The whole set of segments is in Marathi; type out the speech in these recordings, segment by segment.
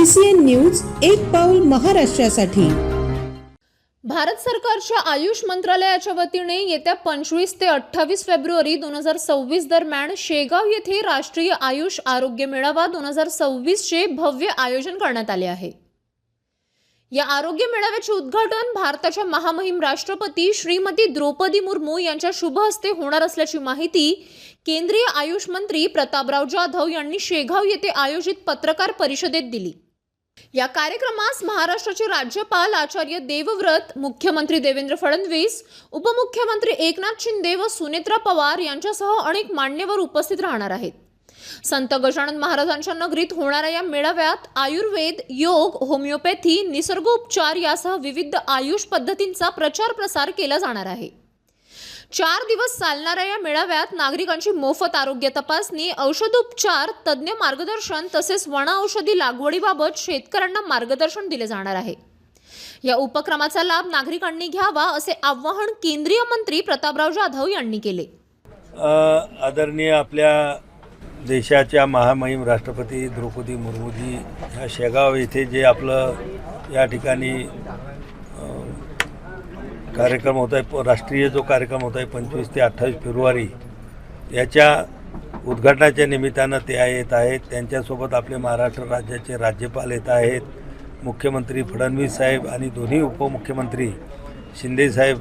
CCN न्यूज एक पाऊल महाराष्ट्रासाठी। भारत सरकारच्या आयुष मंत्रालयाच्या वतीने येत्या 25 ते 28 फेब्रुवारी 2026 दरम्यान शेगाव येथे राष्ट्रीय आयुष आरोग्य मेळावा 2026 चे भव्य आयोजन करण्यात आले आहे। या आरोग्य मेळाव्याचे उद्घाटन भारताच्या महामहिम राष्ट्रपती श्रीमती द्रौपदी मुर्मू यांच्या शुभ हस्ते होणार असल्याची माहिती केंद्रीय आयुष मंत्री प्रतापराव जाधव यांनी शेगाव येथे आयोजित पत्रकार परिषदेत दिली। या कार्यक्रमास महाराष्ट्राचे राज्यपाल आचार्य देवव्रत, मुख्यमंत्री देवेंद्र फडणवीस, उपमुख्यमंत्री एकनाथ शिंदे व सुनेत्रा पवार यांच्यासह अनेक मान्यवर उपस्थित राहणार आहेत। संत गजानन महाराजांच्या नगरीत होणाऱ्या या मेळाव्यात आयुर्वेद, योग, होमिओपॅथी, निसर्गोपचार यासह विविध आयुष पद्धतींचा प्रचार प्रसार केला जाणार आहे। 4 दिवस चालणाऱ्या या मेळाव्यात नागरिकांची मोफत आरोग्य तपासणी, औषधोपचार, तज्ञ मार्गदर्शन तसेच वनौषधी लागवडीबाबत शेतकऱ्यांना मार्गदर्शन दिले जाणार आहे। या उपक्रमाचा लाभ नागरिकांनी घ्यावा असे आवाहन केंद्रीय मंत्री प्रतापराव जाधव यांनी केले। आदरणीय आपल्या देशाच्या महामहिम राष्ट्रपती द्रौपदी मुर्मूजी ह्या शेगाव येथे जे आपलं या ठिकाणी कार्यक्रम होत आहे, राष्ट्रीय जो कार्यक्रम होत आहे 25 ते 28 फेब्रुवारी याच्या उद्घाटनाच्या निमित्तानं ते येत आहेत। त्यांच्यासोबत आपले महाराष्ट्र राज्याचे राज्यपाल येत आहेत, मुख्यमंत्री फडणवीस साहेब आणि दोन्ही उपमुख्यमंत्री शिंदे साहेब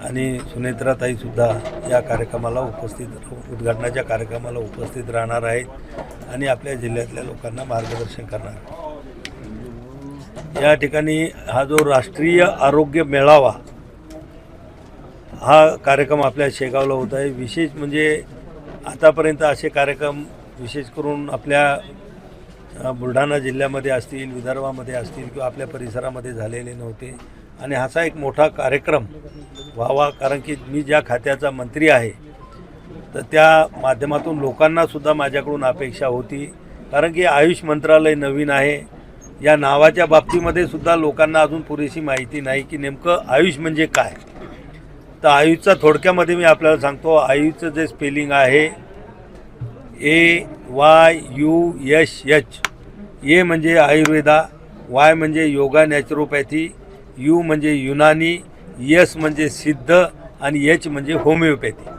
आणि सुनेत्राताईसुद्धा या कार्यक्रमाला उद्घाटनाच्या कार्यक्रमाला उपस्थित राहणार आहेत आणि आपल्या जिल्ह्यातल्या लोकांना मार्गदर्शन करणार। या ठिकाणी हा जो राष्ट्रीय आरोग्य मेळावा हा कार्यक्रम आपल्या शेगावला होत आहे। विशेष म्हणजे आतापर्यंत असे कार्यक्रम विशेष करून आपल्या बुलढाणा जिल्ह्यामध्ये असतील, विदर्भामध्ये असतील किंवा आपल्या परिसरामध्ये झालेले नव्हते आणि हाचा एक मोठा कार्यक्रम व्हावा, कारण की मी ज्या खात्याचा मंत्री आहे तर त्या माध्यमातून लोकांनासुद्धा माझ्याकडून अपेक्षा होती, कारण की आयुष मंत्रालय नवीन आहे। या नावाच्या बाबतीमध्ये सुद्धा लोकांना अजून पुरेशी माहिती नाही की नेमकं आयुष म्हणजे काय। तर आयुषचा थोडक्यामध्ये मी आपल्याला सांगतो, आयुषचं जे स्पेलिंग आहे AYUSH। ए म्हणजे आयुर्वेदा, वाय म्हणजे योगा नॅचरोपॅथी, यू म्हणजे युनानी, एस म्हणजे सिद्ध आणि एच म्हणजे होमिओपॅथी।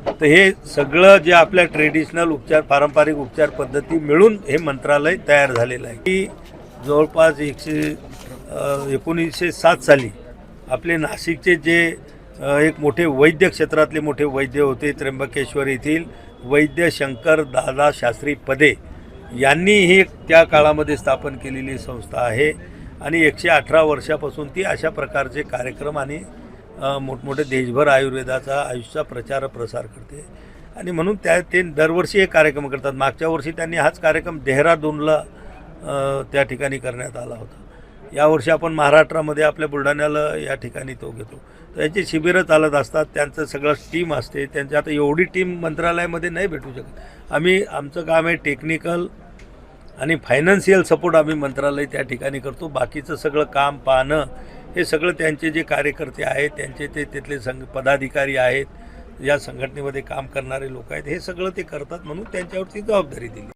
तर हे सगळं जे आपल्या ट्रेडिशनल उपचार, पारंपरिक उपचार पद्धती मिळून हे मंत्रालय तयार झालेलं आहे। की जवळपास 1907 साली आपले नाशिकचे जे एक मोठे वैद्य क्षेत्रातले मोठे वैद्य होते, त्र्यंबकेश्वर येथील वैद्य शंकर दादा शास्त्री पदे यांनी ही त्या काळामध्ये स्थापन केलेली संस्था आहे आणि 118 वर्षापासून ती अशा प्रकारचे कार्यक्रम आणि मोठमोठे देशभर आयुर्वेदाचा आयुषचा प्रचार प्रसार करते आणि म्हणून ते दरवर्षी हे कार्यक्रम करतात। मागच्या वर्षी त्यांनी हाच कार्यक्रम देहरादूनला त्या ठिकाणी करण्यात आला होता। यावर्षी आपण महाराष्ट्रामध्ये आपल्या बुलढाण्याला या ठिकाणी तो घेतो। तर याची शिबिरं चालत असतात, त्यांचं सगळं टीम असते, त्यांच्या आता एवढी टीम मंत्रालयामध्ये नाही भेटू शकत। आमचं काम आहे टेक्निकल आणि फायनान्शियल सपोर्ट आम्ही मंत्रालय त्या ठिकाणी करतो। बाकीचं सगळं काम पाहणं हे सगळं त्यांचे जे कार्यकर्ते आहेत, त्यांचे तिथले पदाधिकारी आहेत, या संघटनेमध्ये काम करणारे लोक आहेत, हे सगळं ते करतात, म्हणून त्यांच्यावरती जबाबदारी दिली।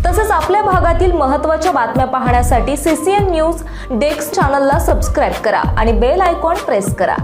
तसेच आपल्या भागातील महत्त्वाच्या बातम्या पाहण्यासाठी CCN न्यूज डेस्क चॅनलला सबस्क्राइब करा आणि बेल आयकॉन प्रेस करा।